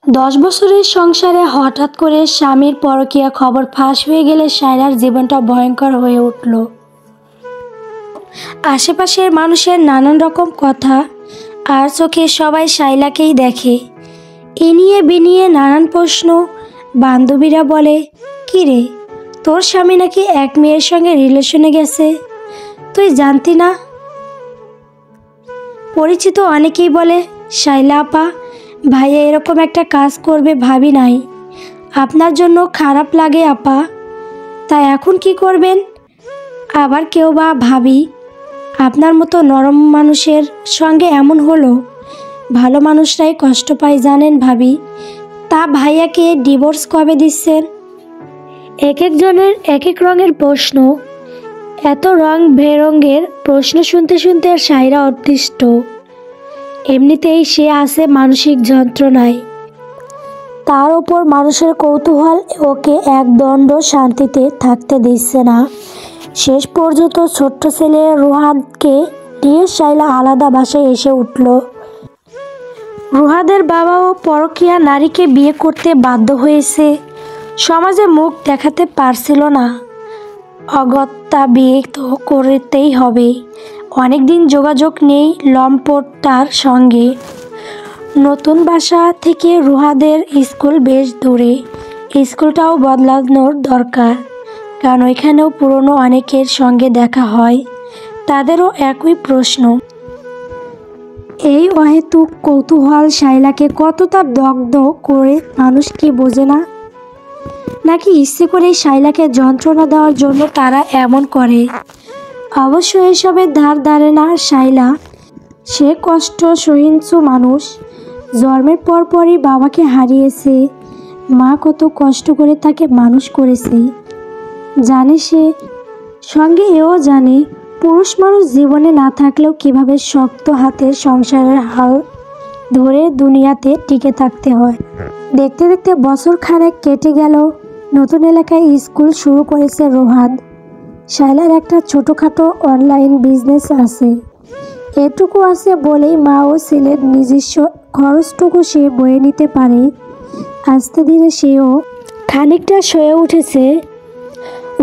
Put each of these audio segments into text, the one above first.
10 বছরের সংসারে হঠাৎ করে স্বামীর পরকীয়া খবর ফাঁস হয়ে গেলে সায়লার জীবনটা ভয়ঙ্কর হয়ে উঠল। আশেপাশের মানুষের নানান রকম কথা আর চোখে সবাই সায়লাকেই দেখে। এ নিয়ে বিনিয়ে নানান প্রশ্ন। বান্ধবীরা বলে, কী রে, তোর স্বামী নাকি এক মেয়ের সঙ্গে রিলেশনে গেছে, তুই জানতি না? পরিচিত অনেকেই বলে, সায়লা আপা, ভাইয়া এরকম একটা কাজ করবে ভাবি নাই। আপনার জন্য খারাপ লাগে আপা, তা এখন কি করবেন? আবার কেউ বা ভাবি, আপনার মতো নরম মানুষের সঙ্গে এমন হলো। ভালো মানুষরাই কষ্ট পায় জানেন ভাবি। তা ভাইয়াকে ডিভোর্স কবে দিচ্ছেন? এক একজনের এক এক রঙের প্রশ্ন। এত রং বেরঙের প্রশ্ন শুনতে শুনতে সায়রা অতিষ্ঠ। এমনিতেই সে আছে মানসিক যন্ত্রণায়, তার ওপর মানুষের কৌতূহল ওকে একদণ্ড শান্তিতে থাকতে দিচ্ছে না। শেষ পর্যন্ত ছোট্ট ছেলে রুহাদকে নিয়ে সায়লা আলাদা বাসায় এসে উঠল। রুহাদের বাবাও পরকীয়া নারীকে বিয়ে করতে বাধ্য হয়েছে। সমাজে মুখ দেখাতে পারছিল না। অগত্যা বিয়ে তো করতেই হবে। অনেকদিন যোগাযোগ নেই লম্পটটার সঙ্গে। নতুন বাসা থেকে রুহাদের স্কুল বেশ দূরে। স্কুলটাও বদলানোর দরকার, কারণ এখানেও পুরনো অনেকের সঙ্গে দেখা হয়। তাদেরও একই প্রশ্ন। এই অহেতুক কৌতূহল সায়লাকে কতটা দগ্ধ করে, মানুষ কি বোঝে না? নাকি ইচ্ছে করে সায়লাকে যন্ত্রণা দেওয়ার জন্য তারা এমন করে? অবশ্য এসবের ধার ধারে না সায়লা। সে কষ্ট সহিষ্ণু মানুষ। জন্মের পরপরই বাবাকে হারিয়েছে। মা কত কষ্ট করে তাকে মানুষ করেছে জানে সে। সঙ্গে এও জানে পুরুষ মানুষ জীবনে না থাকলেও কিভাবে শক্ত হাতের সংসারের হাল ধরে দুনিয়াতে টিকে থাকতে হয়। দেখতে দেখতে বছর খানেক কেটে গেল। নতুন এলাকায় স্কুল শুরু করেছে রুহাদ। সায়লার একটা ছোটোখাটো অনলাইন বিজনেস আছে। এটুকু আছে বলেই মা ও ছেলের নিজস্ব খরচটুকু সে বয়ে নিতে পারে। আস্তে ধীরে সেও খানিকটা সয়ে উঠেছে।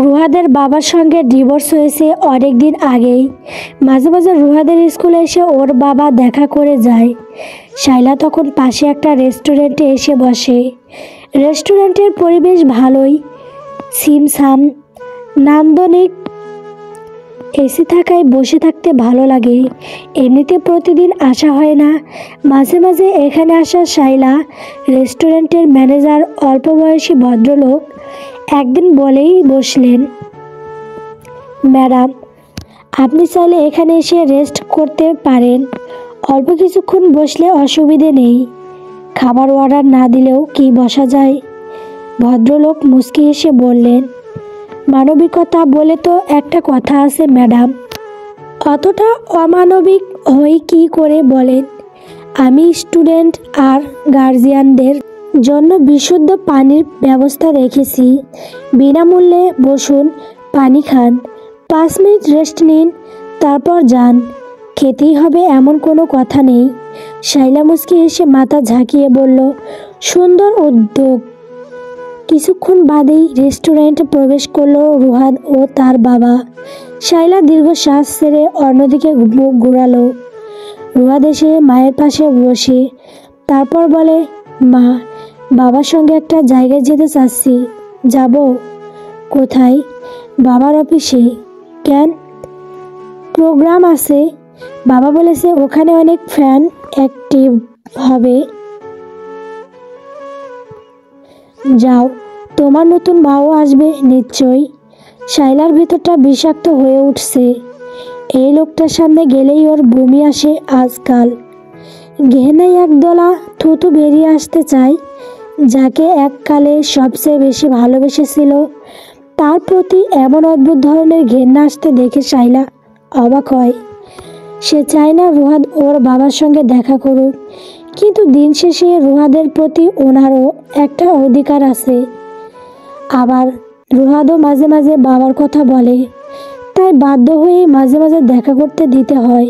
রুহাদের বাবার সঙ্গে ডিভোর্স হয়েছে অনেক দিন আগেই। মাঝে মাঝে রুহাদের স্কুলে এসে ওর বাবা দেখা করে যায়। সায়লা তখন পাশে একটা রেস্টুরেন্টে এসে বসে। রেস্টুরেন্টের পরিবেশ ভালোই, ছিমছাম, নান্দনিক। এসি থাকায় বসে থাকতে ভালো লাগে। এমনিতে প্রতিদিন আসা হয় না, মাঝে মাঝে এখানে আসা সায়লা। রেস্টুরেন্টের ম্যানেজার অল্প বয়সী ভদ্রলোক একদিন বলেই বসলেন, ম্যাডাম, আপনি চাইলে এখানে এসে রেস্ট করতে পারেন। অল্প কিছুক্ষণ বসলে অসুবিধে নেই। খাবার অর্ডার না দিলেও কি বসা যায়? ভদ্রলোক মুচকি হেসে বললেন, মানবিকতা বলে তো একটা কথা আছে ম্যাডাম। অতটা অমানবিক হই কি করে বলেন? আমি স্টুডেন্ট আর গার্জিয়ানদের জন্য বিশুদ্ধ পানির ব্যবস্থা রেখেছি। বিনামূল্যে বসুন, পানি খান, 5 মিনিট রেস্ট নিন, তারপর যান। খেতেই হবে এমন কোনো কথা নেই। সায়লা মুচকি হেসে মাথা ঝাঁকিয়ে বলল, সুন্দর উদ্যোগ। কিছুক্ষণ বাদেই রেস্টুরেন্টে প্রবেশ করলো রুহাদ ও তার বাবা। সায়লা দীর্ঘশ্বাস ছেড়ে অন্যদিকে মুখ ঘুরালো। রুহাদ এসে মায়ের পাশে বসে তারপর বলে, মা, বাবার সঙ্গে একটা জায়গায় যেতে চাচ্ছি। যাব? কোথায়? বাবার অফিসে। কেন? প্রোগ্রাম আছে। বাবা বলেছে ওখানে অনেক ফ্যান অ্যাক্টিভ হবে। যাও, তোমার নতুন মাও আসবে নিশ্চয়ই। সায়লার ভেতরটা বিষাক্ত হয়ে উঠছে। এই লোকটার সামনে গেলেই ওর বমি আসে আজকাল। ঘেনায় একদলা থুতু বেরিয়ে আসতে চায়। যাকে এককালে সবচেয়ে বেশি ভালোবেসেছিল তার প্রতি এমন অদ্ভুত ধরনের ঘেন্না আসতে দেখে সায়লা অবাক হয়। সে চায় না রুহাদ ওর বাবার সঙ্গে দেখা করুক, কিন্তু দিন শেষে রুহাদের প্রতি ওনারও একটা অধিকার আছে। আবার রুহাদও মাঝে মাঝে বাবার কথা বলে, তাই বাধ্য হয়ে মাঝে মাঝে দেখা করতে দিতে হয়।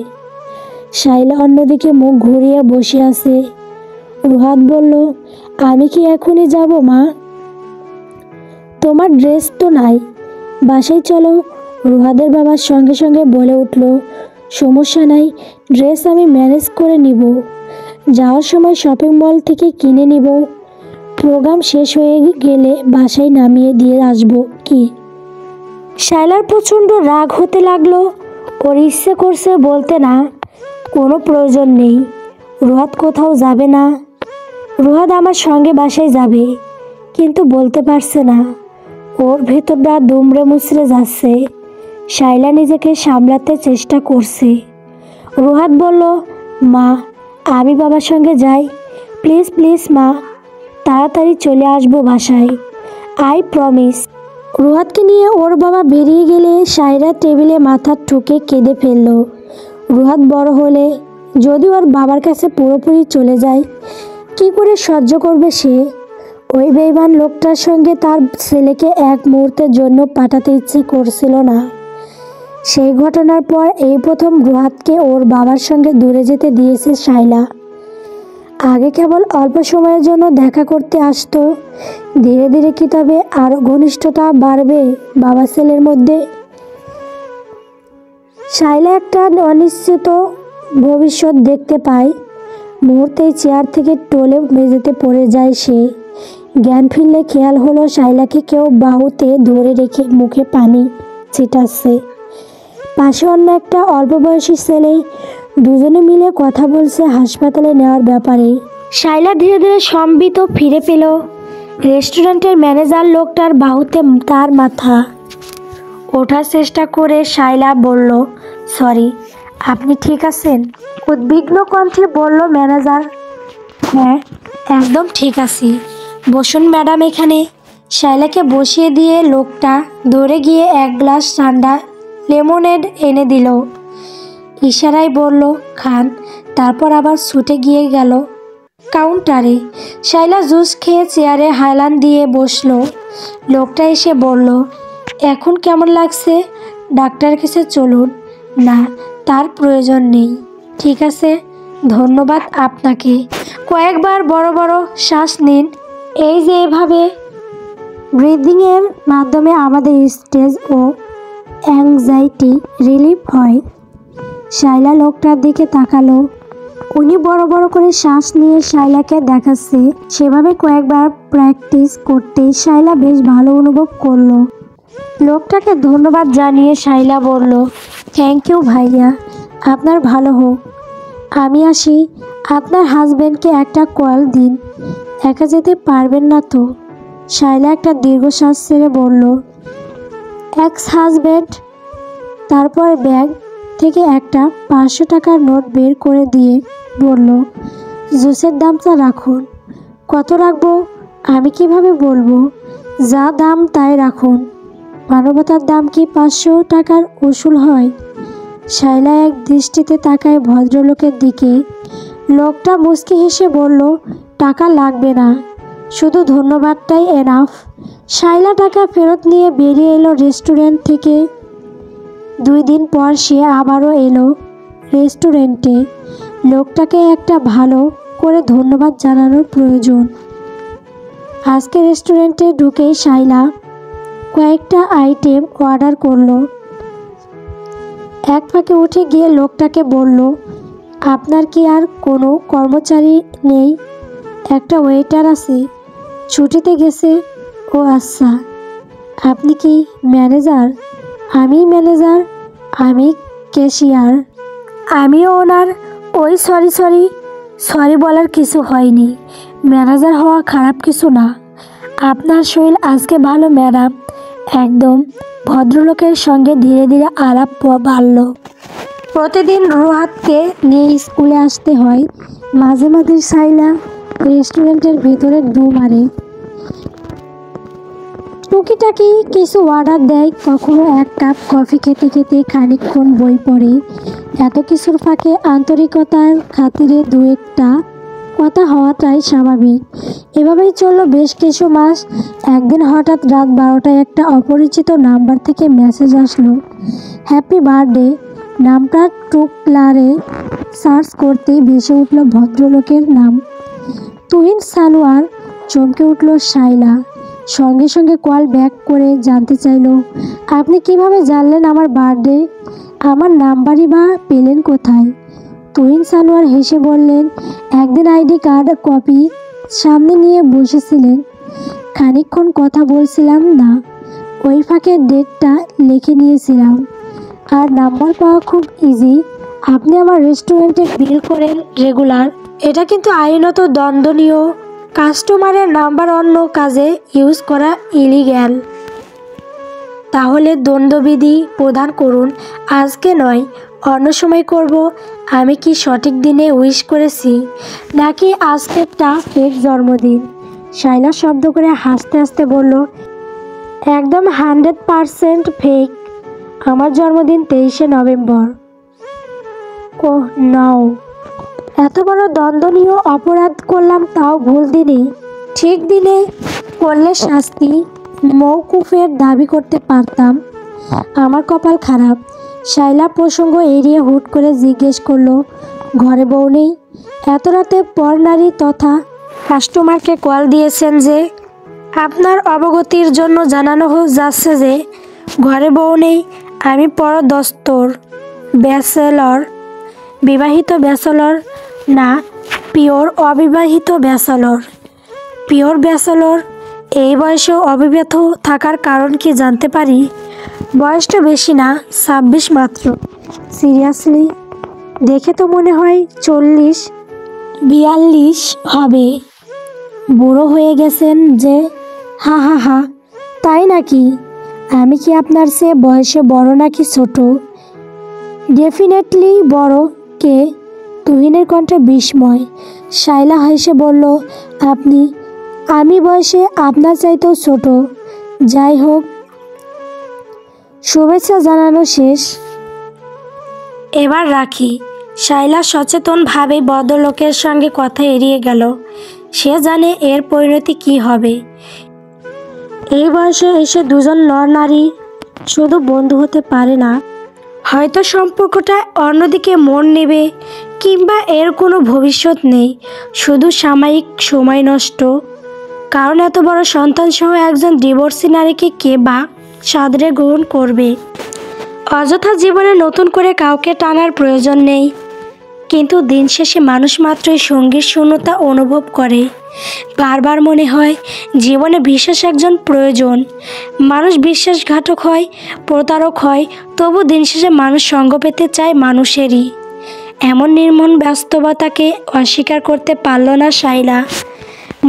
সায়লা অন্যদিকে মুখ ঘুরিয়ে বসে আছে। রুহাত বলল, আমি কি এখনই যাব মা? তোমার ড্রেস তো নাই, বাসায় চলো। রুহাদের বাবার সঙ্গে সঙ্গে বলে উঠল, সমস্যা নাই, ড্রেস আমি ম্যানেজ করে নিব, যাওয়ার সময় শপিং মল থেকে কিনে নিব, প্রোগ্রাম শেষ হয়ে গেলে বাসায় নামিয়ে দিয়ে আসবো। কি? শায়লার প্রচণ্ড রাগ হতে লাগলো। ওর ইচ্ছে করছে বলতে, না, কোনো প্রয়োজন নেই, রুহাত কোথাও যাবে না, রুহাত আমার সঙ্গে বাসায় যাবে, কিন্তু বলতে পারছে না। ওর ভেতরটা দুমড়ে মুচড়ে যাচ্ছে। শায়লা নিজেকে সামলাতে চেষ্টা করছে। রুহাত বলল, মা, আমি বাবার সঙ্গে যাই, প্লিজ প্লিজ মা, তাড়াতাড়ি চলে আসবো বাসায়, আই প্রমিস। রুহাতকে নিয়ে ওর বাবা বেরিয়ে গেলে শায়লা টেবিলে মাথা ঠুকে কেঁদে ফেলল। রুহাত বড় হলে যদি ওর বাবার কাছে পুরোপুরি চলে যায়, কি করে সহ্য করবে সে? ওই বেঈমান লোকটার সঙ্গে তার ছেলেকে এক মুহূর্তের জন্য পাঠাতে ইচ্ছে করছিল না। সেই ঘটনার পর এই প্রথম রুহাতকে ওর বাবার সঙ্গে দূরে যেতে দিয়েছে শায়লা। আগে কেবল অল্প সময়ের জন্য দেখা করতে আসতো, ধীরে ধীরে কি তবে আরও ঘনিষ্ঠতা বাড়বে বাবা ছেলের মধ্যে? শায়লা একটা অনিশ্চিত ভবিষ্যৎ দেখতে পায়। মুহূর্তেই চেয়ার থেকে টলে মেঝেতে পড়ে যায় সে। জ্ঞান ফিরলে খেয়াল হলো শায়লাকে কেউ বাহুতে ধরে রেখে মুখে পানি ছিটাচ্ছে। পাশে অন্য একটা অল্প বয়সী ছেলে, দুজনে মিলে কথা বলছে হাসপাতালে নেওয়ার ব্যাপারে। শায়লা ধীরে ধীরে সম্বিত ফিরে পেল। রেস্টুরেন্টের ম্যানেজার লোকটার বাহুতে তার মাথা। ওঠার চেষ্টা করে শায়লা বলল, সরি, আপনি ঠিক আছেন? উদ্বিগ্ন কণ্ঠে বলল ম্যানেজার। হ্যাঁ, একদম ঠিক আছি, বসুন ম্যাডাম এখানে। শায়লাকে বসিয়ে দিয়ে লোকটা ধরে গিয়ে এক গ্লাস ঠান্ডা লেমনেড এনে দিল। ইশারায় বলল, খান। তারপর আবার ছুটে গিয়ে গেল কাউন্টারে। শায়লা জুস খেয়ে চেয়ারে হালান দিয়ে বসলো। লোকটা এসে বলল, এখন কেমন লাগছে? ডাক্তারের কাছে চলুন। না, তার প্রয়োজন নেই। ঠিক আছে, ধন্যবাদ আপনাকে। কয়েকবার বড় বড় শ্বাস নিন। এই যে এভাবে ব্রিদিংয়ের মাধ্যমে আমাদের স্ট্রেস ও অ্যাংজাইটি রিলিফ হয়। শায়লা লোকটার দিকে তাকালো। উনি বড় বড় করে শ্বাস নিয়ে শায়লাকে দেখাচ্ছে। সেভাবে কয়েকবার প্র্যাকটিস করতে শায়লা বেশ ভালো অনুভব করলো। লোকটাকে ধন্যবাদ জানিয়ে শায়লা বলল, থ্যাংক ইউ ভাইয়া, আপনার ভালো হোক। আমি আসি। আপনার হাজব্যান্ডকে একটা কল দিন, একা যেতে পারবেন না তো? শায়লা একটা দীর্ঘশ্বাস ছেড়ে বলল, এক্স হাজব্যান্ড। তারপর ব্যাগ থেকে একটা 500 টাকার নোট বের করে দিয়ে বলল, জুসের দামটা রাখুন। কত রাখবো আমি কিভাবে বলবো? যা দাম তাই রাখুন। মানবতার দাম কি 500 টাকার উসুল হয়? শায়লা এক দৃষ্টিতে তাকায় ভদ্রলোকের দিকে। লোকটা মুচকি হেসে বলল, টাকা লাগবে না, শুধু ধন্যবাদটাই এনাফ। শায়লা টাকা ফেরত নিয়ে বেরিয়ে এলো রেস্টুরেন্ট থেকে। 2 দিন পর সে আবারও এলো রেস্টুরেন্টে। লোকটাকে একটা ভালো করে ধন্যবাদ জানানোর প্রয়োজন। আজকে রেস্টুরেন্টে ঢুকেই শায়লা কয়েকটা আইটেম অর্ডার করলো। এক ফাঁকে উঠে গিয়ে লোকটাকে বলল, আপনার কি আর কোনো কর্মচারী নেই? একটা ওয়েটার আছে, ছুটিতে গেছে। ও আচ্ছা, আপনি কি ম্যানেজার? আমি ম্যানেজার, আমি ক্যাশিয়ার, আমিও ওনার। ওই সরি বলার কিছু হয়নি। ম্যানেজার হওয়া খারাপ কিছু না। আপনার শরীর আজকে ভালো ম্যাডাম। একদম ভদ্রলোকের সঙ্গে ধীরে ধীরে আলাপ বাড়ল। প্রতিদিন রুহাতকে নিয়ে স্কুলে আসতে হয়। মাঝে মাঝে শায়লা রেস্টুরেন্টের ভিতরে ডু মারে, টুকিটাকি কিছু অর্ডার দেয়, কখনো এক কাপ কফি খেতে খেতে খানিকক্ষণ বই পড়ে। এত কিছুর ফাঁকে আন্তরিকতার খাতিরে 2-একটা কথা হওয়াটাই স্বাভাবিক। এভাবেই চলল বেশ কিছু মাস। একদিন হঠাৎ রাত 12টায় একটা অপরিচিত নাম্বার থেকে মেসেজ আসলো, হ্যাপি বার্থডে। নামটা টুকলারে সার্চ করতেই ভেসে উঠল ভদ্রলোকের নাম। তুহিন সানোয়ার চমকে উঠল। শাইলা সঙ্গে সঙ্গে কল ব্যাক করে জানতে চাইল, আপনি কিভাবে জানলেন আমার বার্থডে? আমার নাম্বারই বা পেলেন কোথায়? তুহিন সানোয়ার হেসে বললেন, একদিন আইডি কার্ড কপি সামনে নিয়ে বসেছিলেন, খানিকক্ষণ কথা বলছিলাম না, ওই ফাঁকে ডেটটা লিখে নিয়েছিলাম। আর নাম্বার পাওয়া খুব ইজি। আপনি আমার রেস্টুরেন্টে বিল করেন রেগুলার, এটা কিন্তু আইনত দণ্ডনীয়। কাস্টমারের নাম্বার অন্য কাজে ইউজ করা ইলিগ্যাল। তাহলে দণ্ডবিধি প্রদান করুন, আজকে নয় অন্য সময় করব। আমি কি সঠিক দিনে উইশ করেছি নাকি আজকেরটা ফেক জন্মদিন? শাইলা শব্দ করে হাসতে হাসতে বলল, একদম 100% ফেক। আমার জন্মদিন 23শে নভেম্বর। ওহ নাও, এত বড় দণ্ডনীয় অপরাধ করলাম তাও ভুল দিনে, ঠিক দিনে করলে শাস্তি মওকুফের দাবি করতে পারতাম। আমার কপাল খারাপ। শাইলা প্রসঙ্গ এড়িয়ে হুট করে জিজ্ঞেস করলো, ঘরে বউ নেই? এত রাতে পর নারী তথা কাস্টমারকে কল দিয়েছেন যে? আপনার অবগতির জন্য জানানো যাচ্ছে যে ঘরে বউ নেই। আমি পরদস্তর ব্যাচেলর, বিবাহিত ব্যাচেলর না, পিওর অবিবাহিত ব্যাচেলর। Pure bachelor. এই বয়সেও অবিবাহিত থাকার কারণ কি জানতে পারি? বয়সটা বেশি না, 26 মাত্র। সিরিয়াসলি? দেখে তো মনে হয় 40-42 হবে। বুড়ো হয়ে গেছেন যে? হা হা হা, তাই নাকি? আমি কি আপনার চেয়ে বয়সে বড় নাকি ছোট? ডেফিনেটলি বড়। কে? তুহিনের কণ্ঠে বিস্ময়। শাইলা হেসে বলল, আমি বয়সে আপনার চাইতেও ছোট। যাই হোক, শুভেচ্ছা জানানো শেষ, এবার রাখি। শাইলা সচেতনভাবে ভদ্রলোকের সঙ্গে কথা এড়িয়ে গেল। সে জানে এর পরিণতি কি হবে। এই বয়সে এসে দুজন নর নারী শুধু বন্ধু হতে পারে না, হয়তো সম্পর্কটা অন্যদিকে মন নেবে, কিংবা এর কোনো ভবিষ্যৎ নেই, শুধু সাময়িক সময় নষ্ট। কারণ এত বড় সন্তানসহ একজন ডিভোর্সি নারীকে কে বা সাদরে গ্রহণ করবে? অযথা জীবনে নতুন করে কাউকে টানার প্রয়োজন নেই। কিন্তু দিন শেষে মানুষ মাত্রই সঙ্গীর শূন্যতা অনুভব করে। বারবার মনে হয় জীবনে বিশ্বাস একজন প্রয়োজন। মানুষ বিশ্বাসঘাতক হয়, প্রতারক হয়, তবু দিন শেষে মানুষ সঙ্গ পেতে চায় মানুষেরই। এমন নির্মম বাস্তবতাকে অস্বীকার করতে পারল না শাইলা।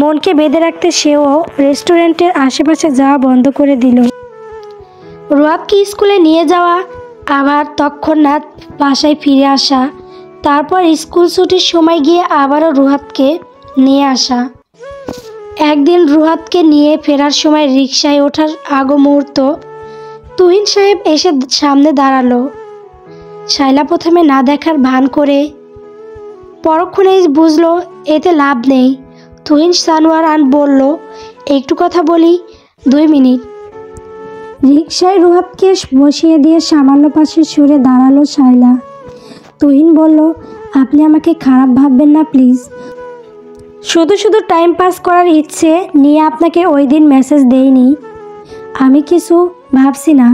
মনকে বেঁধে রাখতে সেও রেস্টুরেন্টের আশেপাশে যাওয়া বন্ধ করে দিল। রুয়াবকে স্কুলে নিয়ে যাওয়া, আবার তৎক্ষণাৎ বাসায় ফিরে আসা, তারপর স্কুল ছুটির সময় গিয়ে আবারও রুহাতকে নিয়ে আসা। একদিন রুহাতকে নিয়ে ফেরার সময় রিকশায় ওঠার আগ মুহূর্ত তুহিন সাহেব এসে সামনে দাঁড়ালো। শাইলা প্রথমে না দেখার ভান করে, পরক্ষণেই বুঝলো এতে লাভ নেই। তুহিন সানোয়ার বলল, একটু কথা বলি, 2 মিনিট। রিকশায় রুহাতকে বসিয়ে দিয়ে সামান্য পাশে সরে দাঁড়ালো শাইলা। তুহিন বলল, আপনি আমাকে খারাপ ভাববেন না প্লিজ। শুধু শুধু টাইম পাস করার ইচ্ছে নিয়ে আপনাকে ওই দিন মেসেজ দেইনি। আমি কিছু ভাবছি না,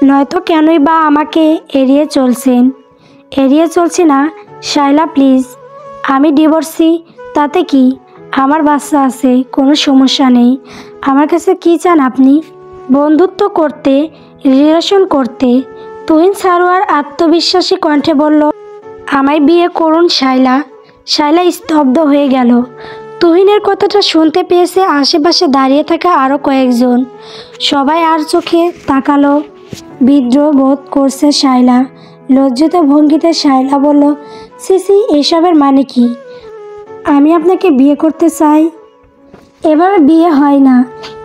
নয়তো কেনই বা আমাকে এড়িয়ে চলছেন? এড়িয়ে চলছি না শাইলা, প্লিজ। আমি ডিভোর্সি, তাতে কি? আমার বাচ্চা আছে, কোনো সমস্যা নেই। আমার কাছে কি চান আপনি? বন্ধুত্ব করতে, রিলেশন করতে। তুহিন সারোয়ার আত্মবিশ্বাসী কণ্ঠে বলল, আমায় বিয়ে করুন শাইলা। শাইলা স্তব্ধ হয়ে গেল। তুহিনের কথাটা শুনতে পেয়েছে আশেপাশে দাঁড়িয়ে থাকা আরও কয়েকজন। সবাই আর চোখে তাকালো। বিদ্রোহ বোধ করছে শাইলা। লজ্জিত ভঙ্গিতে শাইলা বলল, সিসি, এসবের মানে কি? আমি আপনাকে বিয়ে করতে চাই। এভাবে বিয়ে হয় না।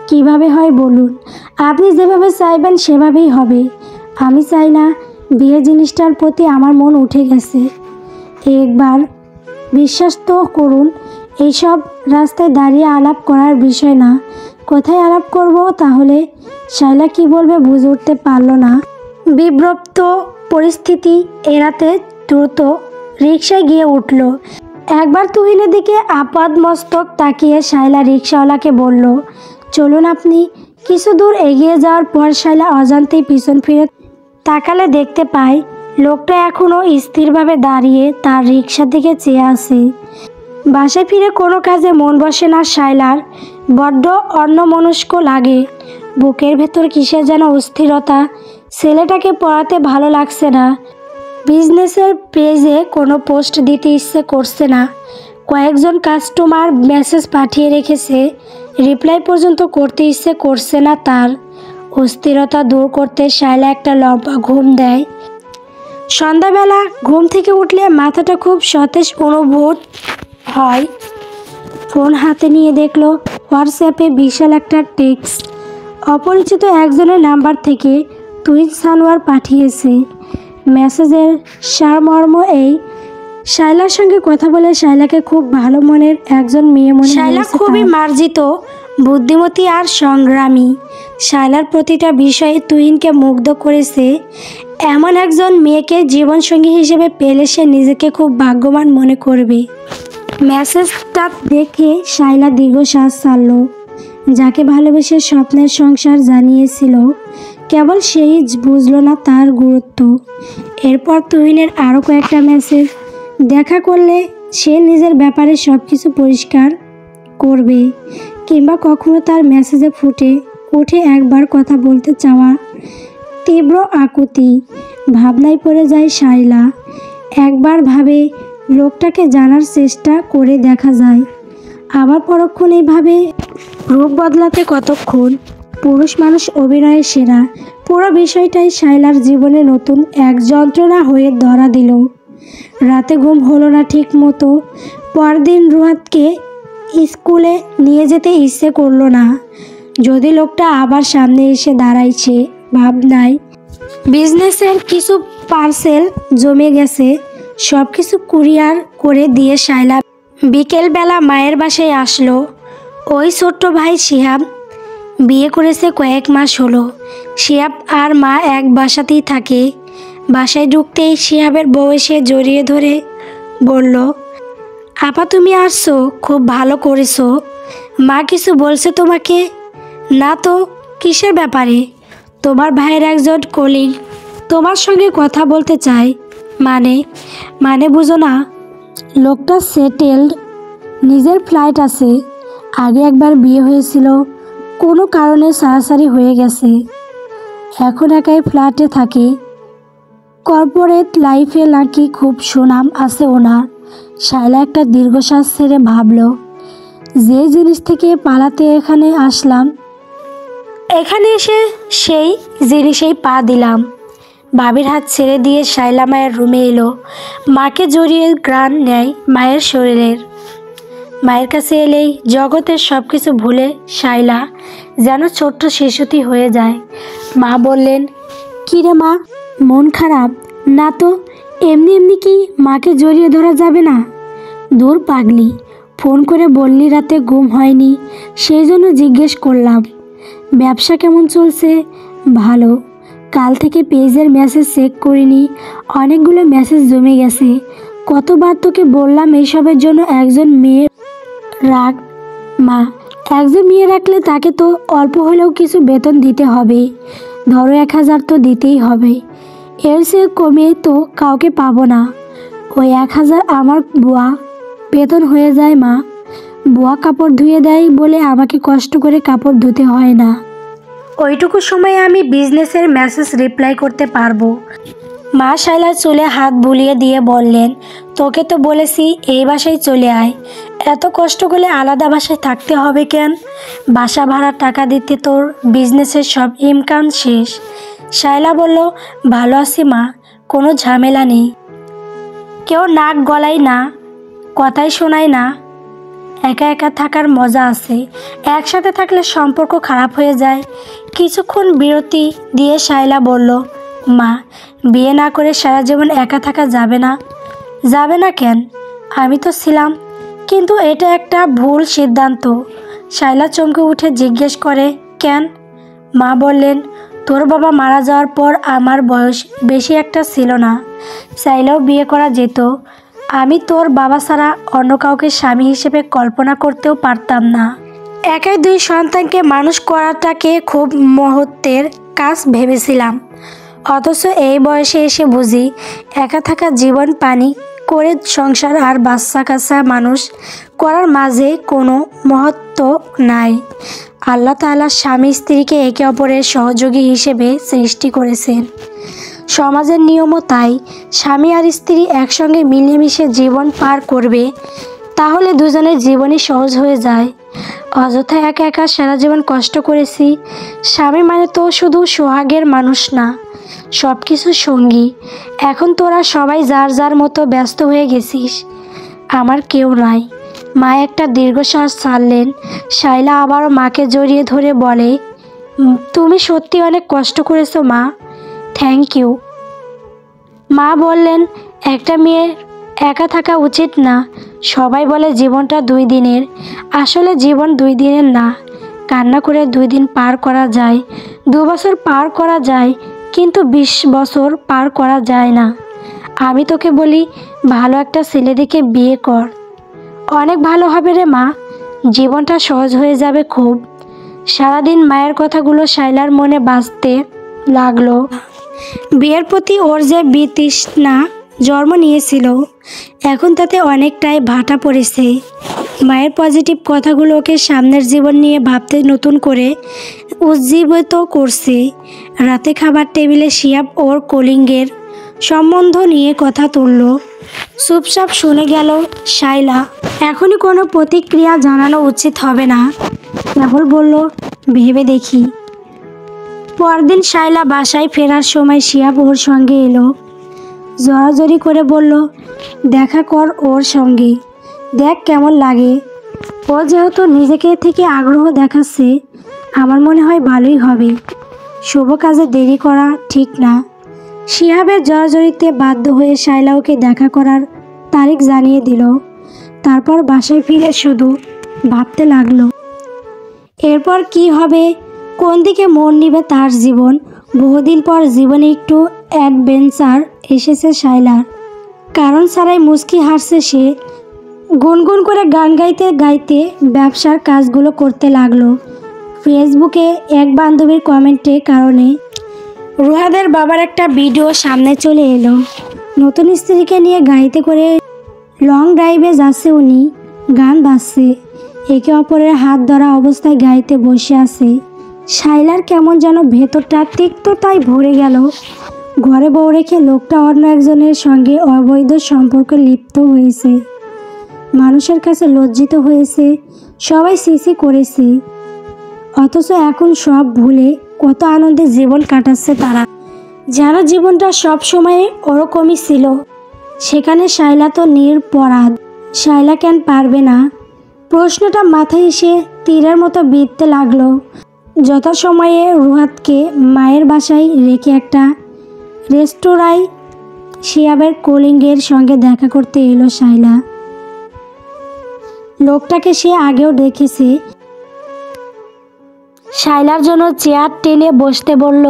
কিভাবে হয় বলুন? আপনি যেভাবে চাইবেন সেভাবেই হবে। আমি চাই না। বিয়ে জিনিসটার প্রতি আমার মন উঠে গেছে। একবার বিশ্বাস তো করুন, এইসব রাস্তায় দাঁড়িয়ে আলাপ করার বিষয় না। কোথায় আলাপ করব তাহলে? শাইলা কি বলবে বুঝে উঠতে পারল না। বিব্রত পরিস্থিতি এড়াতে দ্রুত রিকশায় গিয়ে উঠল। একবার তুহিনের দিকে আপাদমস্তক তাকিয়ে শায়লা রিকশাওয়ালাকে বলল, চলুন আপনি। কিছু দূর এগিয়ে যাওয়ার পর শায়লা অজান্তেই পিছন ফিরে তাকালে দেখতে পায় লোকটা এখনও স্থিরভাবে দাঁড়িয়ে তার রিকশার দিকে চেয়ে আছে। বাসায় ফিরে কোনো কাজে মন বসে না শায়লার, বড্ড অন্যমনস্ক লাগে। বুকের ভেতর কিসের যেন অস্থিরতা। ছেলেটাকে পড়াতে ভালো লাগছে না, বিজনেসের পেজে কোনো পোস্ট দিতে ইচ্ছে করছে না। কয়েকজন কাস্টমার মেসেজ পাঠিয়ে রেখেছে, রিপ্লাই পর্যন্ত করতে ইচ্ছে করছে না তার। অস্থিরতা দূর করতে শায়লা একটা লম্বা ঘুম দেয়। সন্ধ্যাবেলা ঘুম থেকে উঠলে মাথাটা খুব সতেজ অনুভূত হয়। ফোন হাতে নিয়ে দেখলো হোয়াটসঅ্যাপে বিশাল একটা টেক্সট। অপরিচিত একজনের নাম্বার থেকে তুহিন সানোয়ার পাঠিয়েছে। মেসেজের সারমর্ম এই, শায়লার সঙ্গে কথা বলে শায়লাকে খুব ভালো মনের একজন মেয়ে মনে হয়েছে। শায়লা খুবই মার্জিত, বুদ্ধিমতী আর সংগ্রামী। শায়লার প্রতিটা বিষয়ে তুহিনকে মুগ্ধ করেছে। এমন একজন মেয়েকে জীবনসঙ্গী হিসেবে পেলে সে নিজেকে খুব ভাগ্যবান মনে করবে। মেসেজটা দেখে শায়লা দীর্ঘশ্বাস ছাড়ল। যাকে ভালোবেসে স্বপ্নের সংসার জানিয়েছিল, কেবল সেই বুঝল না তার গুরুত্ব। এরপর তুহিনের আরও কয়েকটা মেসেজ দেখা করলে সে নিজের ব্যাপারে সব কিছু পরিষ্কার করবে, কিংবা কখনো তার মেসেজে ফুটে উঠে একবার কথা বলতে চাওয়া তীব্র আকুতি। ভাবনায় পড়ে যায় শায়লা। একবার ভাবে লোকটাকে জানার চেষ্টা করে দেখা যায়, আবার পরক্ষণেই ভাবে রূপ বদলাতে কতক্ষণ। পুরুষ মানুষ অভিনয়ের সেরা। পুরো বিষয়টাই শায়লার জীবনে নতুন এক যন্ত্রণা হয়ে ধরা দিল। রাতে ঘুম হলো না ঠিক মতো। পরদিন রুহাতকে স্কুলে নিয়ে যেতে ইচ্ছে করলো না। যদি লোকটা আবার সামনে এসে দাঁড়াইছে ভাবনায়। বিজনেসের কিছু পার্সেল জমে গেছে, সব কিছু কুরিয়ার করে দিয়ে শায়লা বিকেলবেলা মায়ের বাসায় আসলো। ওই ছোট্ট ভাই শিহাব বিয়ে করেছে, কয়েক মাস হলো। শিহাব আর মা এক বাসাতেই থাকে। বাসায় ঢুকতেই শিহাবের বউ এসে জড়িয়ে ধরে বলল, আপা তুমি আসছো, খুব ভালো করেছো। মা কিছু বলছে তোমাকে? না তো, কিসের ব্যাপারে? তোমার ভাইয়ের একজন কলিগ তোমার সঙ্গে কথা বলতে চায়। মানে বুঝো না? লোকটা সেটেলড, নিজের ফ্লাইট আছে। আগে একবার বিয়ে হয়েছিল, কোনো কারণে সারাসারি হয়ে গেছে। এখন একাই ফ্ল্যাটে থাকে। কর্পোরেট লাইফে নাকি খুব সুনাম আছে ওনার। শায়লা একটা দীর্ঘশ্বাস ছেড়ে ভাবল, যে জিনিস থেকে পালাতে এখানে আসলাম, এখানে এসে সেই জিনিসেই পা দিলাম। ভাবির হাত ছেড়ে দিয়ে শায়লা মায়ের রুমে এলো। মাকে জড়িয়ে ঘ্রাণ নেয় মায়ের শরীরের। মায়ের কাছে এলেই জগতের সব কিছু ভুলে শায়লা যেন ছোট্ট শিশুটি হয়ে যায়। মা বললেন, কী রে মা, মন খারাপ? না তো, এমনি এমনি কি মাকে জড়িয়ে ধরা যাবে না? দূর পাগলি, ফোন করে বললি রাতে ঘুম হয়নি, সেই জন্য জিজ্ঞেস করলাম। ব্যবসা কেমন চলছে? ভালো। কাল থেকে পেজের মেসেজ চেক করিনি, অনেকগুলো মেসেজ জমে গেছে। কতবার তোকে বললাম এইসবের জন্য একজন মেয়ে রাখ। মা, একজন মেয়ে রাখলে তাকে তো অল্প হলেও কিছু বেতন দিতে হবে। ধরো 1000 তো দিতেই হবে, এর চেয়ে কমে তো কাউকে পাবো না। ওই 1000 আমার বুয়া বেতন হয়ে যায় মা। বুয়া কাপড় ধুয়ে দেয় বলে আমাকে কষ্ট করে কাপড় ধুতে হয় না। ওইটুকু সময়ে আমি বিজনেসের মেসেজ রিপ্লাই করতে পারবো। মা শায়লার চুলে হাত বুলিয়ে দিয়ে বললেন, তোকে তো বলেছি এই বাসায় চলে আয়, এত কষ্ট করে আলাদা বাসায় থাকতে হবে কেন? বাসা ভাড়ার টাকা দিতে তোর বিজনেসের সব ইনকাম শেষ। শায়লা বলল, ভালো আছি মা, কোনো ঝামেলা নেই, কেউ নাক গলায় না, কথাই শোনায় না। একা একা থাকার মজা আছে, একসাথে থাকলে সম্পর্ক খারাপ হয়ে যায়। কিছুক্ষণ বিরতি দিয়ে শায়লা বলল, মা, বিয়ে না করে সারা জীবন একা থাকা যাবে না? যাবে না কেন? আমি তো ছিলাম, কিন্তু এটা একটা ভুল সিদ্ধান্ত। শায়লা চমকে উঠে জিজ্ঞেস করে, কেন? মা বললেন, তোর বাবা মারা যাওয়ার পর আমার বয়স বেশি একটা ছিল না, চাইলেও বিয়ে করা যেত। আমি তোর বাবা ছাড়া অন্য কাউকে স্বামী হিসেবে কল্পনা করতেও পারতাম না। একাই 2 সন্তানকে মানুষ করাটাকে খুব মহত্বের কাজ ভেবেছিলাম, অথচ এই বয়সে এসে বুঝি একা থাকা জীবন পানি করে সংসার আর বাচ্চা কাচ্চা মানুষ করার মাঝে কোনো মহত্ব নাই। আল্লাহ তাআলা স্বামী স্ত্রীকে একে অপরের সহযোগী হিসেবে সৃষ্টি করেছেন। সমাজের নিয়মও তাই। স্বামী আর স্ত্রী একসঙ্গে মিলেমিশে জীবন পার করবে, তাহলে দুজনের জীবনই সহজ হয়ে যায়। অযথা একা একা সারা জীবন কষ্ট করেছি। স্বামী মানে তো শুধু সোহাগের মানুষ না, সব কিছু সঙ্গী। এখন তোরা সবাই যার যার মতো ব্যস্ত হয়ে গেছিস, আমার কেউ নাই। মা একটা দীর্ঘশ্বাস ছাড়লেন। শাইলা আবারও মাকে জড়িয়ে ধরে বলে, তুমি সত্যি অনেক কষ্ট করেছো মা, থ্যাংক ইউ। মা বললেন, একটা মেয়ের একা থাকা উচিত না। সবাই বলে জীবনটা 2 দিনের, আসলে জীবন 2 দিনের না। কান্না করে 2 দিন পার করা যায়, 2 বছর পার করা যায়, কিন্তু 20 বছর পার করা যায় না। আমি তোকে বলি, ভালো একটা ছেলে দেখে বিয়ে কর, অনেক ভালো হবে রে মা, জীবনটা সহজ হয়ে যাবে খুব। সারাদিন মায়ের কথাগুলো শাইলার মনে বাজতে লাগলো। বিয়ের প্রতি ওর যে বিতৃষ্ণা জন্ম নিয়েছিল, এখন তাতে অনেকটাই ভাটা পড়েছে। মায়ের পজিটিভ কথাগুলো ওকে সামনের জীবন নিয়ে ভাবতে নতুন করে উজ্জীবিত করছে। রাতে খাবার টেবিলে শিহাব ওর কলিংয়ের সম্বন্ধ নিয়ে কথা তুলল। চুপচাপ শুনে গেল শাইলা। এখনই কোনো প্রতিক্রিয়া জানানো উচিত হবে না, কেবল বলল, ভেবে দেখি। পরদিন শাইলা বাসায় ফেরার সময় শিহাব ওর সঙ্গে এলো। জড়াজড়ি করে বলল, দেখা কর ওর সঙ্গে, দেখ কেমন লাগে। ও যেহেতু নিজেকে থেকে আগ্রহ দেখাচ্ছে, আমার মনে হয় ভালোই হবে। শুভ কাজে দেরি করা ঠিক না। শিহাবের জড়াজড়িতে বাধ্য হয়ে শাইলা ওকে দেখা করার তারিখ জানিয়ে দিল। তারপর বাসায় ফিরে শুধু ভাবতে লাগলো, এরপর কি হবে, কোন দিকে মন নিবে তার জীবন। বহুদিন পর জীবনে একটু অ্যাডভেঞ্চার এসেছে শাইলার। কারণ ছাড়াই মুচকি হাসছে সে। গুনগুন করে গান গাইতে গাইতে ব্যবসার কাজগুলো করতে লাগলো। ফেসবুকে এক বান্ধবীর কমেন্টের কারণে রুহাদের বাবার একটা ভিডিও সামনে চলে এলো। নতুন স্ত্রীকে নিয়ে গাড়িতে করে লং ড্রাইভে যাচ্ছে উনি, গান বাজছে, একে অপরের হাত ধরা অবস্থায় গাড়িতে বসে আছে। শাইলার কেমন যেন ভেতরটা তিক্ততায় ভরে গেল। ঘরে বউ রেখে লোকটা অন্য একজনের সঙ্গে অবৈধ সম্পর্কে লিপ্ত হয়েছে। মানুষের কাছে লজ্জিত হয়েছে, সবাই সিসি করেছে, অথচ এখন সব ভুলে কত আনন্দে জীবন কাটাচ্ছে তারা। যারা জীবনটা সব সময় ওরকমই ছিল, সেখানে শাইলা তো নিরপরাধ। শাইলা কেন পারবে না? প্রশ্নটা মাথায় এসে তীরের মতো বিঁধতে লাগলো। যথাসময়ে রুহাদকে মায়ের বাসায় রেখে একটা রেস্তোরাঁয় শিহাবের কলিংয়ের সঙ্গে দেখা করতে এলো শাইলা। লোকটাকে সে আগেও দেখেছে। শাইলার জন্য চেয়ার টেনে বসতে বলল,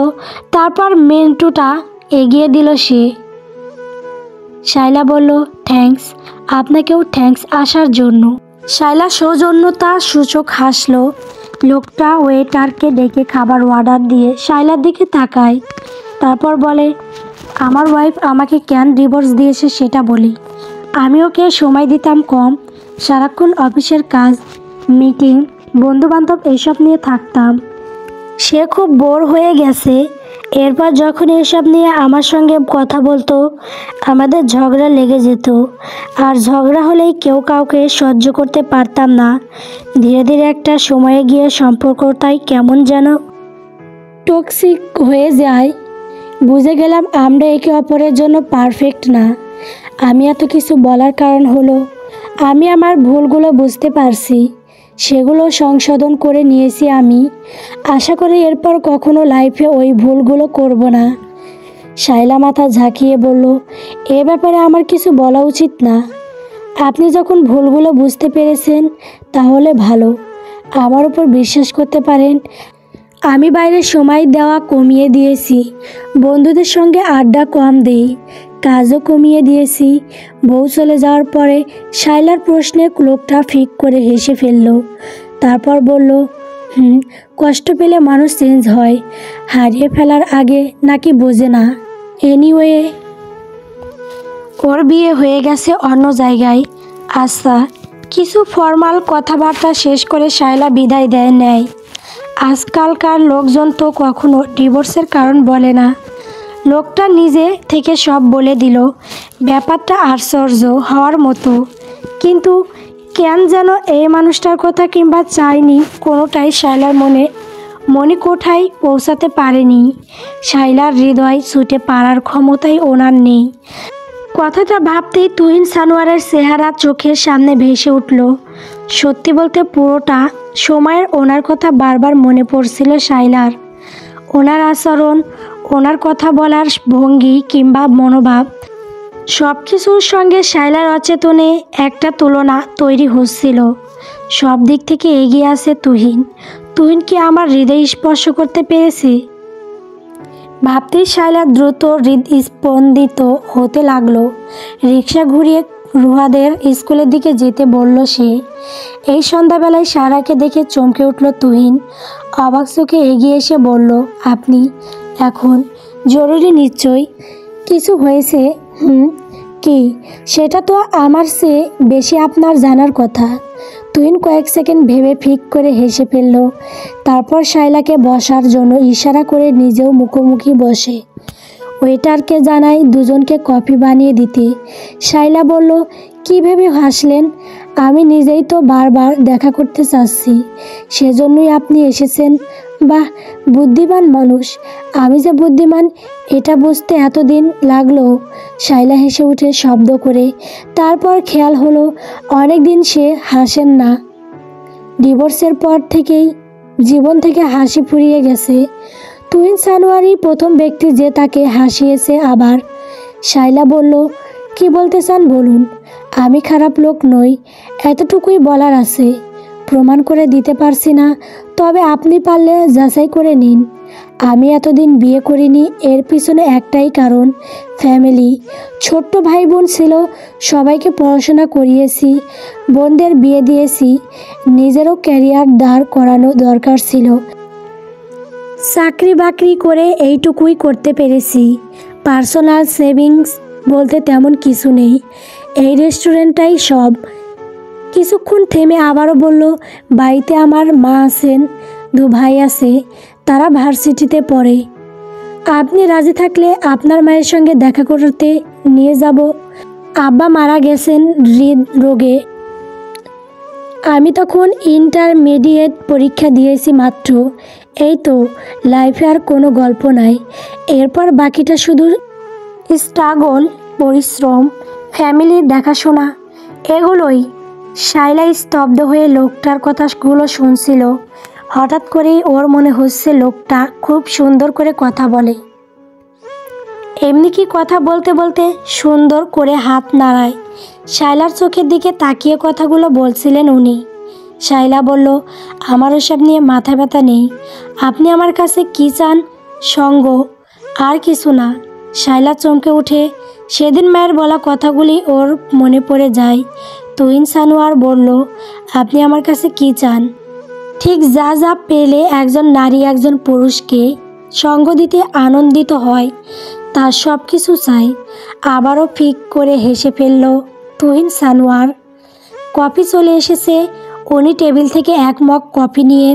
তারপর মেন্টুটা এগিয়ে দিল সে। শাইলা বলল, থ্যাঙ্কস। আপনাকেও থ্যাঙ্কস আসার জন্য। শাইলা সৌজন্যতা সূচক হাসলো। লোকটা ওয়েটারকে ডেকে খাবার অর্ডার দিয়ে শাইলার দিকে তাকায়, তারপর বলে, আমার ওয়াইফ আমাকে কেন ডিভোর্স দিয়েছে সেটা বলি। আমি ওকে সময় দিতাম কম, সারাক্ষণ অফিসের কাজ, মিটিং, বন্ধুবান্ধব এসব নিয়ে থাকতাম। সে খুব বোর হয়ে গেছে। এরপর যখন এসব নিয়ে আমার সঙ্গে কথা বলতো, আমাদের ঝগড়া লেগে যেত, আর ঝগড়া হলেই কেউ কাউকে সহ্য করতে পারতাম না। ধীরে ধীরে একটা সময়ে গিয়ে সম্পর্কটাই কেমন যেন টক্সিক হয়ে যায়। বুঝে গেলাম আমরা একে অপরের জন্য পারফেক্ট না। আমি এত কিছু বলার কারণ হলো, আমি আমার ভুলগুলো বুঝতে পারছি, সেগুলো সংশোধন করে নিয়েছি আমি। আশা করি এরপর কখনো লাইফে ওই ভুলগুলো করব না। শাইলা মাথা ঝাঁকিয়ে বলল, এ ব্যাপারে আমার কিছু বলা উচিত না। আপনি যখন ভুলগুলো বুঝতে পেরেছেন তাহলে ভালো, আমার উপর বিশ্বাস করতে পারেন। আমি বাইরে সময় দেওয়া কমিয়ে দিয়েছি, বন্ধুদের সঙ্গে আড্ডা কম দিই, কাজও কমিয়ে দিয়েছি। বউ চলে যাওয়ার পরে শাইলার প্রশ্নে লোকটা ফিক করে হেসে ফেলল। তারপর বলল, কষ্ট পেলে মানুষ চেঞ্জ হয়, হারিয়ে ফেলার আগে নাকি বোঝে না। এনিওয়ে, ওর বিয়ে হয়ে গেছে অন্য জায়গায়। আচ্ছা, কিছু ফর্মাল কথাবার্তা শেষ করে শাইলা বিদায় নেয়। আজকালকার লোকজন তো কখনো ডিভোর্সের কারণ বলে না। লোকটা নিজে থেকে সব বলে দিল। ব্যাপারটা আশ্চর্য হওয়ার মতো, কিন্তু কেন যেন এই মানুষটার কথা কিংবা চাইনি কোনোটাই শাইলার মণিকোঠায় পৌঁছাতে পারেনি। শাইলার হৃদয় ছুটে পারার ক্ষমতাই ওনার নেই। কথাটা ভাবতেই তুহিন সানোয়ারের চেহারা চোখের সামনে ভেসে উঠল। সত্যি বলতে পুরোটা সময়ের ওনার কথা বারবার মনে পড়ছিল শাইলার। ওনার আচরণ, ওনার কথা বলার ভঙ্গি কিংবা মনোভাব, সব কিছুর সঙ্গে শাইলার অচেতনে একটা তুলনা তৈরি হচ্ছিল। সব দিক থেকে এগিয়ে আছে তুহিন। তুহিন কি আমার হৃদয় স্পর্শ করতে পেরেছে? ভাবতেই শাইলার দ্রুত হৃদস্পন্দিত হতে লাগলো। রিক্সা ঘুরিয়ে রুহাদের স্কুলের দিকে যেতে বলল সে। এই সন্ধ্যাবেলায় সারাকে দেখে চমকে উঠল তুহিন। অবাক চোখে এগিয়ে এসে বলল, আপনি এখন? জরুরি নিশ্চয়ই। কিছু হয়েছে? কি? সেটা তো আমার চেয়ে বেশি আপনার জানার কথা। তুহিন কয়েক সেকেন্ড ভেবে ফিক করে হেসে ফেলল। তারপর শাইলাকে বসার জন্য ইশারা করে নিজেও মুখোমুখি বসে। ওয়েটারকে জানাই দুজনকে কফি বানিয়ে দিতে। শাইলা বলল, কী ভেবে হাসলেন? আমি নিজেই তো বারবার দেখা করতে চাচ্ছি, সেজন্যই আপনি এসেছেন। বাহ, বুদ্ধিমান মানুষ। আমি যে বুদ্ধিমান এটা বুঝতে এতদিন লাগলো। শাইলা হেসে উঠে শব্দ করে। তারপর খেয়াল হলো অনেক দিন সে হাসেন না। ডিভোর্সের পর থেকেই জীবন থেকে হাসি ফুরিয়ে গেছে। তুহিন সানোয়ারই প্রথম ব্যক্তি যে তাকে হাসিয়েছে আবার। শাইলা বলল, কি বলতে চান বলুন। আমি খারাপ লোক নই, এতটুকুই বলার আছে। প্রমাণ করে দিতে পারছি না, তবে আপনি পারলে যাচাই করে নিন। আমি এতদিন বিয়ে করিনি, এর পিছনে একটাই কারণ, ফ্যামিলি। ছোট্ট ভাই বোন ছিল, সবাইকে পড়াশোনা করিয়েছি, বোনদের বিয়ে দিয়েছি। নিজেরও ক্যারিয়ার দাঁড় করানো দরকার ছিল। চাকরি বাকরি করে এইটুকুই করতে পেরেছি। পার্সোনাল সেভিংস বলতে তেমন কিছু নেই। এই রেস্টুরেন্টটাই সব। কিছুক্ষণ থেমে আবারও বলল, বাড়িতে আমার মা আছেন, 2 ভাই আছে, তারা ভার্সিটিতে পড়ে। আপনি রাজি থাকলে আপনার মায়ের সঙ্গে দেখা করতে নিয়ে যাব। আব্বা মারা গেছেন হৃদরোগে। আমি তখন ইন্টারমিডিয়েট পরীক্ষা দিয়েছি মাত্র। এই তো, লাইফে আর কোনো গল্প নাই। এরপর বাকিটা শুধু স্ট্রাগল, পরিশ্রম, ফ্যামিলির দেখাশোনা, এগুলোই। শাইলা স্তব্ধ হয়ে লোকটার কথাগুলো শুনছিল। হঠাৎ করেই ওর মনে হচ্ছে লোকটা খুব সুন্দর করে কথা বলে। এমনি কি কথা বলতে বলতে সুন্দর করে হাত নাড়ায়। শাইলার চোখের দিকে তাকিয়ে কথাগুলো বলছিলেন উনি। শাইলা বলল, আমার ওসব নিয়ে মাথা ব্যথা নেই। আপনি আমার কাছে কি চান? সঙ্গ, আর কিছু না। শাইলা চমকে উঠে। সেদিন মায়ের বলা কথাগুলি ওর মনে পড়ে যায়। তুহিন সানোয়ার বলল, আপনি আমার কাছে কি চান? ঠিক যা যা পেলে একজন নারী একজন পুরুষকে সঙ্গ দিতে আনন্দিত হয়, তার সব কিছু চাই। আবারও ফিক করে হেসে ফেলল তুহিন সানোয়ার। কফি চলে এসেছে। উনি টেবিল থেকে 1 মগ কফি নিয়ে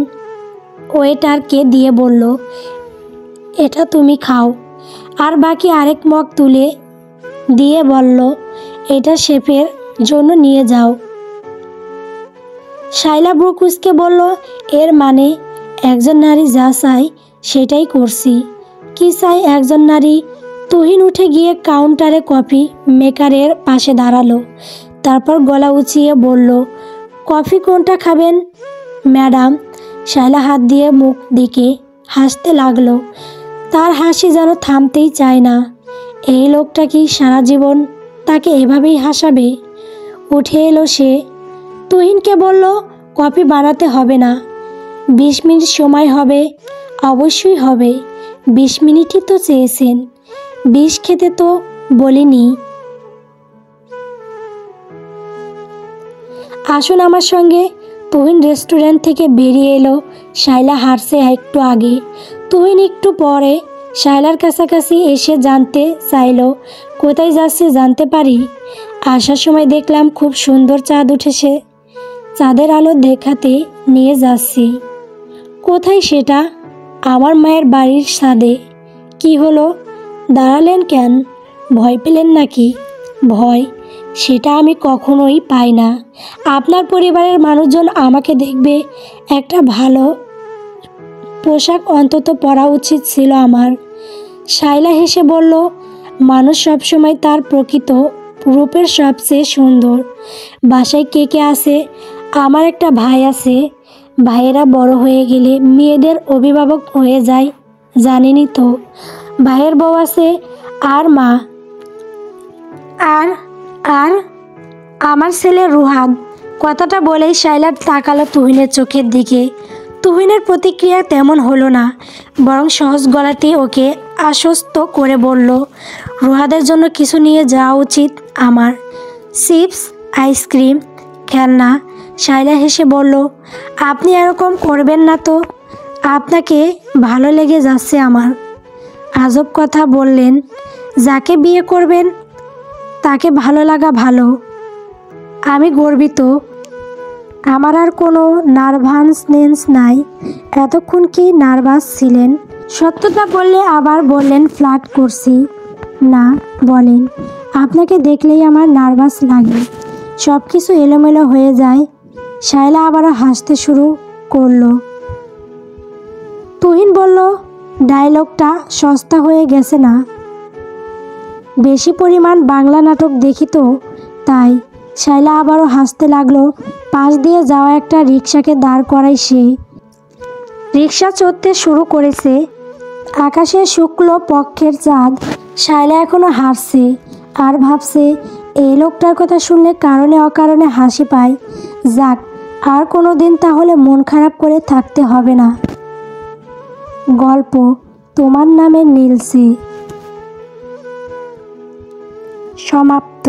ওয়েটারকে দিয়ে বলল, এটা তুমি খাও। আর বাকি আরেক মগ তুলে দিয়ে বলল, এটা শেফের জন্য নিয়ে যাও। শাইলা ব্রুকুসকে বলল, এর মানে একজন নারী যা চায় সেটাই করছি। কি চাই একজন নারী? তুহিন উঠে গিয়ে কাউন্টারে কফি মেকারের পাশে দাঁড়ালো। তারপর গলা উঁচিয়ে বলল, কফি কোনটা খাবেন ম্যাডাম? শাইলা হাত দিয়ে মুখ দিকে হাসতে লাগলো। তার হাসি যেন থামতেই চায় না। এই লোকটা কি সারা জীবন তাকে এভাবেই হাসাবে? উঠে এলো সে। তুহিনকে বলল, কফি বানাতে হবে না, 20 মিনিট সময় হবে। অবশ্যই হবে, 20 মিনিটই তো চেয়েছেন। বিষ খেতে তো বলিনি। আসুন আমার সঙ্গে। তুহিন রেস্টুরেন্ট থেকে বেরিয়ে এলো। শায়লা হারছে একটু আগে। তুহিন একটু পরে শায়লার কাছাকাছি এসে জানতে চাইলো, কোথায় যাচ্ছে জানতে পারি? আসার সময় দেখলাম খুব সুন্দর চাঁদ উঠেছে, চাঁদের আলো দেখাতে নিয়ে যাচ্ছি। কোথায় সেটা? আমার মায়ের বাড়ির ছাদে। কি হলো, দাঁড়ালেন কেন? ভয় পেলেন নাকি? ভয়? সেটা আমি কখনোই পাই না। আপনার পরিবারের মানুষজন আমাকে দেখবে, একটা ভালো পোশাক অন্তত পরা উচিত ছিল আমার। শায়লা হেসে বলল, মানুষ সবসময় তার প্রকৃত রূপের সবচেয়ে সুন্দর। বাসায় কে কে আছে? আমার একটা ভাই আছে। ভাইয়েরা বড় হয়ে গেলে মেয়েদের অভিভাবক হয়ে যায়, জানেনই তো। ভাইয়ের বউ আছে আর মা। আর আর আমার ছেলে রুহাদ। কথাটা বলেই শায়লা তাকালো তুহিনের চোখের দিকে। তুহিনের প্রতিক্রিয়া তেমন হলো না, বরং সহজ গলাতেই ওকে আশ্বস্ত করে বলল, রুহাদের জন্য কিছু নিয়ে যাওয়া উচিত আমার। চিপস, আইসক্রিম, খেলনা। শায়লা হেসে বলল, আপনি এরকম করবেন না তো। আপনাকে ভালো লেগে যাচ্ছে আমার। আজব কথা বললেন। যাকে বিয়ে করবেন তাকে ভালো লাগা ভালো। আমি গর্বিত। আমার আর কোনো নার্ভাসনেস নাই। এতক্ষণ কি নার্ভাস ছিলেন? সত্যটা বললে আবার বললেন ফ্লার্ট করছি। না, বলেন। আপনাকে দেখলেই আমার নার্ভাস লাগে, সব কিছু এলোমেলো হয়ে যায়। শায়লা আবারও হাসতে শুরু করলো। তুহিন বলল, ডায়লগটা সস্তা হয়ে গেছে না? বেশি পরিমাণ বাংলা নাটক দেখি তো, তাই। শায়লা আবারও হাসতে লাগলো। পাশ দিয়ে যাওয়া একটা রিকশাকে দাঁড় করায় সে। রিকশা চড়তে শুরু করেছে। আকাশে শুক্ল পক্ষের চাঁদ। শায়লা এখনো হাসছে আর ভাবছে, এই লোকটার কথা শুনলে কারণে অকারণে হাসি পায়। যাক, আর কোনো দিন তাহলে মন খারাপ করে থাকতে হবে না। গল্প তোমার নামে নীলসে সমাপ্ত।